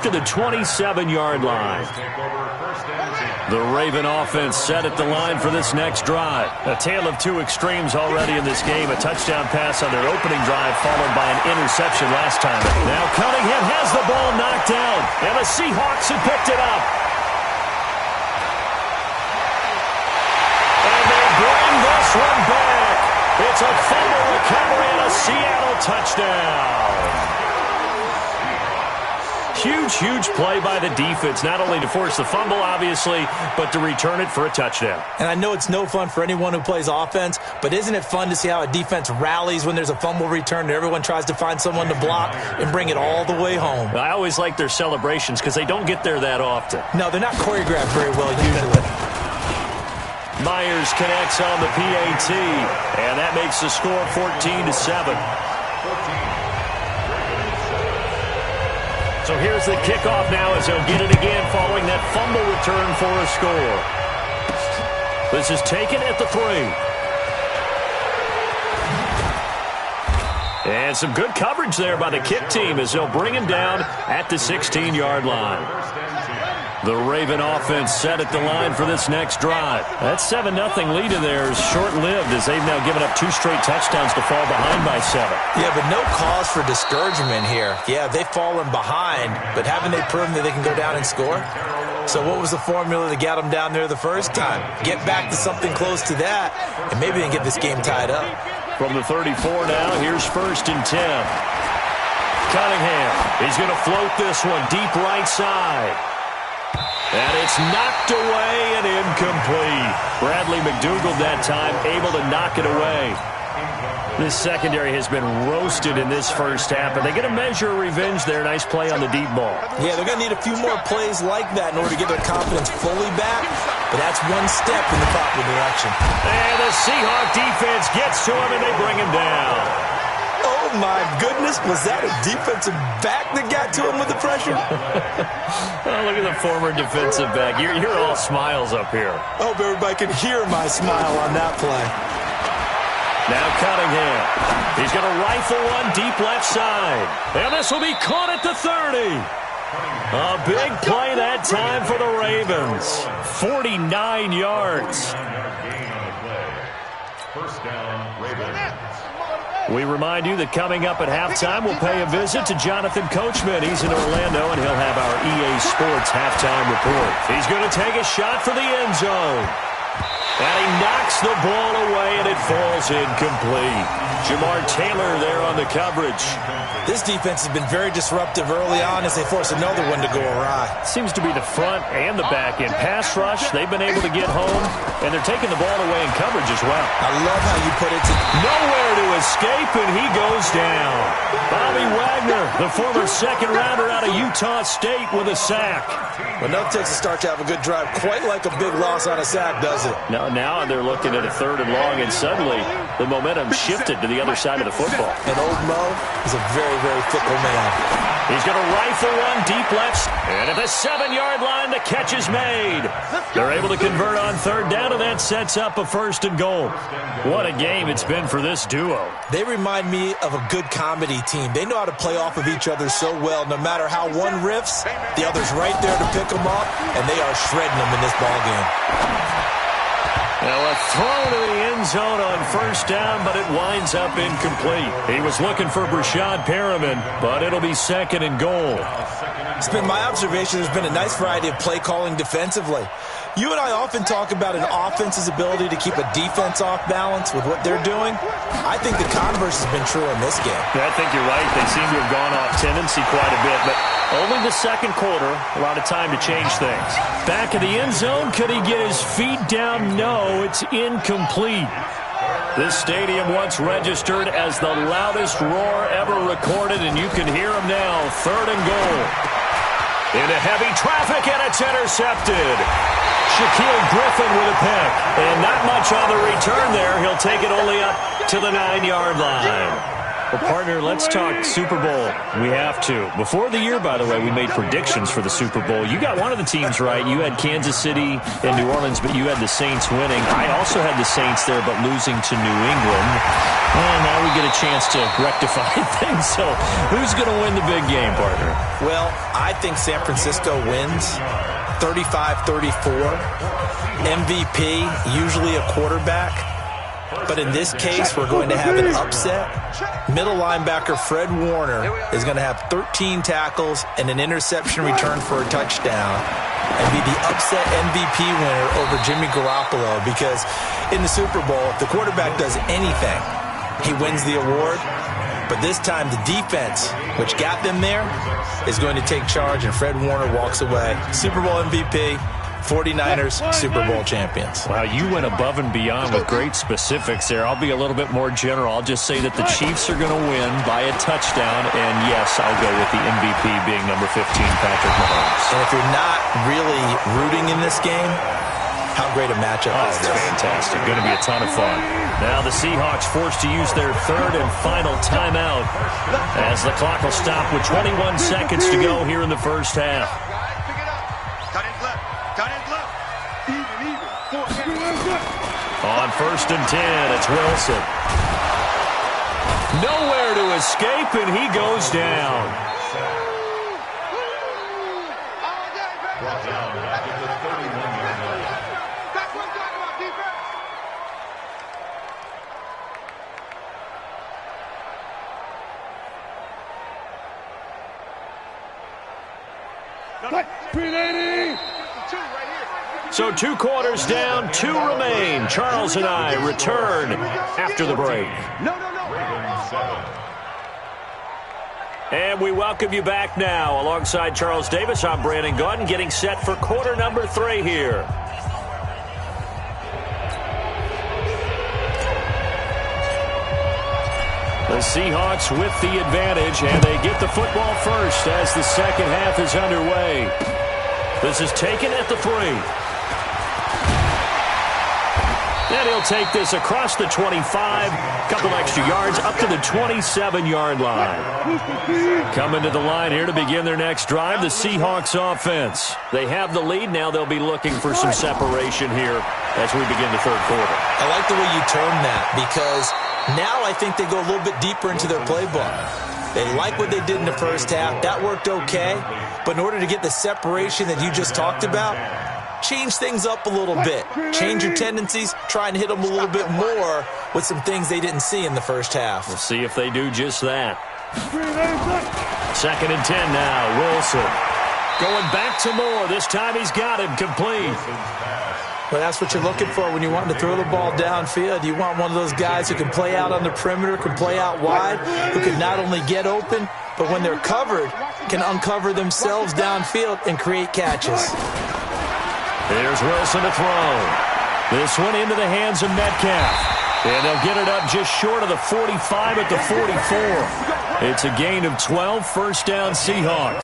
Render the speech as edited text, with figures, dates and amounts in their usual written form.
to the 27-yard line. The Raven offense set at the line for this next drive. A tale of two extremes already in this game. A touchdown pass on their opening drive followed by an interception last time. Now Cunningham has the ball knocked down, and the Seahawks have picked it up. And they bring this one back. It's a fumble recovery and a Seattle touchdown. Huge play by the defense, not only to force the fumble, obviously, but to return it for a touchdown. And I know it's no fun for anyone who plays offense, but isn't it fun to see how a defense rallies when there's a fumble return and everyone tries to find someone to block and bring it all the way home? I always like their celebrations because they don't get there that often. No, they're not choreographed very well usually. Myers connects on the PAT, and that makes the score 14-7. So here's the kickoff now as they'll get it again following that fumble return for a score. This is taken at the 3. And some good coverage there by the kick team as they'll bring him down at the 16-yard line. The Raven offense set at the line for this next drive. That 7-0 lead of theirs short-lived as they've now given up 2 straight touchdowns to fall behind by 7. Yeah, but no cause for discouragement here. Yeah, they've fallen behind, but haven't they proven that they can go down and score? So what was the formula that got them down there the first time? Get back to something close to that, and maybe they can get this game tied up. From the 34 now, here's 1st and 10. Cunningham, he's going to float this one deep right side. And it's knocked away and incomplete. Bradley McDougald that time able to knock it away. This secondary has been roasted in this first half, but they get a measure of revenge there. Nice play on the deep ball. Yeah, they're going to need a few more plays like that in order to get their confidence fully back, but that's one step in the proper direction. And the Seahawk defense gets to him, and they bring him down. Oh, my goodness. Was that a defensive back that got to him with the pressure? Oh, look at the former defensive back. You're all smiles up here. I hope everybody can hear my smile on that play. Now Cunningham. He's going to rifle one deep left side. And this will be caught at the 30. A big play that time for the Ravens. 49 yards. First down, Ravens. We remind you that coming up at halftime, we'll pay a visit to Jonathan Coachman. He's in Orlando, and he'll have our EA Sports halftime report. He's going to take a shot for the end zone. And he knocks the ball away, and it falls incomplete. Jamar Taylor there on the coverage. This defense has been very disruptive early on as they force another one to go awry. Seems to be the front and the back end. Pass rush, they've been able to get home, and they're taking the ball away in coverage as well. I love how you put it. Nowhere to escape, and he goes down. Bobby Wagner, the former second-rounder out of Utah State with a sack. Well, nothing takes a start to have a good drive quite like a big loss on a sack, does it? Now they're looking at a 3rd and long, and suddenly the momentum shifted to the other side of the football. And old Mo is a very, very fickle man. He's going to rifle one deep left. And at the 7-yard line, the catch is made. They're able to convert on 3rd down, and that sets up a 1st and goal. What a game it's been for this duo. They remind me of a good comedy team. They know how to play off of each other so well. No matter how one riffs, the other's right there to pick them up, and they are shredding them in this ballgame. Now a throw to the end zone on 1st down, but it winds up incomplete. He was looking for Brashad Perriman, but it'll be 2nd and goal. It's been my observation there's been a nice variety of play calling defensively. You and I often talk about an offense's ability to keep a defense off balance with what they're doing. I think the converse has been true in this game. I think you're right. They seem to have gone off tendency quite a bit, but only the 2nd quarter, a lot of time to change things. Back in the end zone, could he get his feet down? No, it's incomplete. This stadium once registered as the loudest roar ever recorded, and you can hear him now. 3rd and goal. Into heavy traffic, and it's intercepted. Shaquille Griffin with a pick. And not much on the return there. He'll take it only up to the 9-yard line. Well, partner, let's talk Super Bowl. We have to. Before the year, by the way, we made predictions for the Super Bowl. You got one of the teams right. You had Kansas City and New Orleans, but you had the Saints winning. I also had the Saints there, but losing to New England. And now we get a chance to rectify things. So who's going to win the big game, partner? Well, I think San Francisco wins 35-34. MVP, usually a quarterback. But in this case, we're going to have an upset. Middle linebacker Fred Warner is going to have 13 tackles and an interception return for a touchdown and be the upset MVP winner over Jimmy Garoppolo, because in the Super Bowl, if the quarterback does anything, he wins the award. But this time, the defense, which got them there, is going to take charge, and Fred Warner walks away. Super Bowl MVP. 49ers Super Bowl champions. Wow, you went above and beyond with great specifics there. I'll be a little bit more general. I'll just say that the Chiefs are going to win by a touchdown, and yes, I'll go with the MVP being number 15, Patrick Mahomes. And if you're not really rooting in this game, how great a matchup is this? Fantastic. Going to be a ton of fun. Now the Seahawks forced to use their third and final timeout as the clock will stop with 21 seconds to go here in the first half. On 1st and 10, it's Wilson. Nowhere to escape, and he goes down. So 2 quarters down, 2 remain. Charles and I return after the break. And we welcome you back now. Alongside Charles Davis, I'm Brandon Gaudin, getting set for quarter number 3 here. The Seahawks with the advantage, and they get the football first as the second half is underway. This is taken at the 3. And he'll take this across the 25, couple extra yards, up to the 27-yard line. Coming to the line here to begin their next drive, the Seahawks offense. They have the lead. Now they'll be looking for some separation here as we begin the third quarter. I like the way you term that, because now I think they go a little bit deeper into their playbook. They like what they did in the first half. That worked okay. But in order to get the separation that you just talked about, change things up a little bit. Change your tendencies. Try and hit them a little bit more with some things they didn't see in the first half. We'll see if they do just that. 2nd and 10 now. Wilson going back to Moore. This time he's got him complete. Well, that's what you're looking for when you want to throw the ball downfield. You want one of those guys who can play out on the perimeter, can play out wide, who can not only get open, but when they're covered, can uncover themselves downfield and create catches. Here's Wilson to throw. This one into the hands of Metcalf. And they'll get it up just short of the 45 at the 44. It's a gain of 12, first down Seahawks.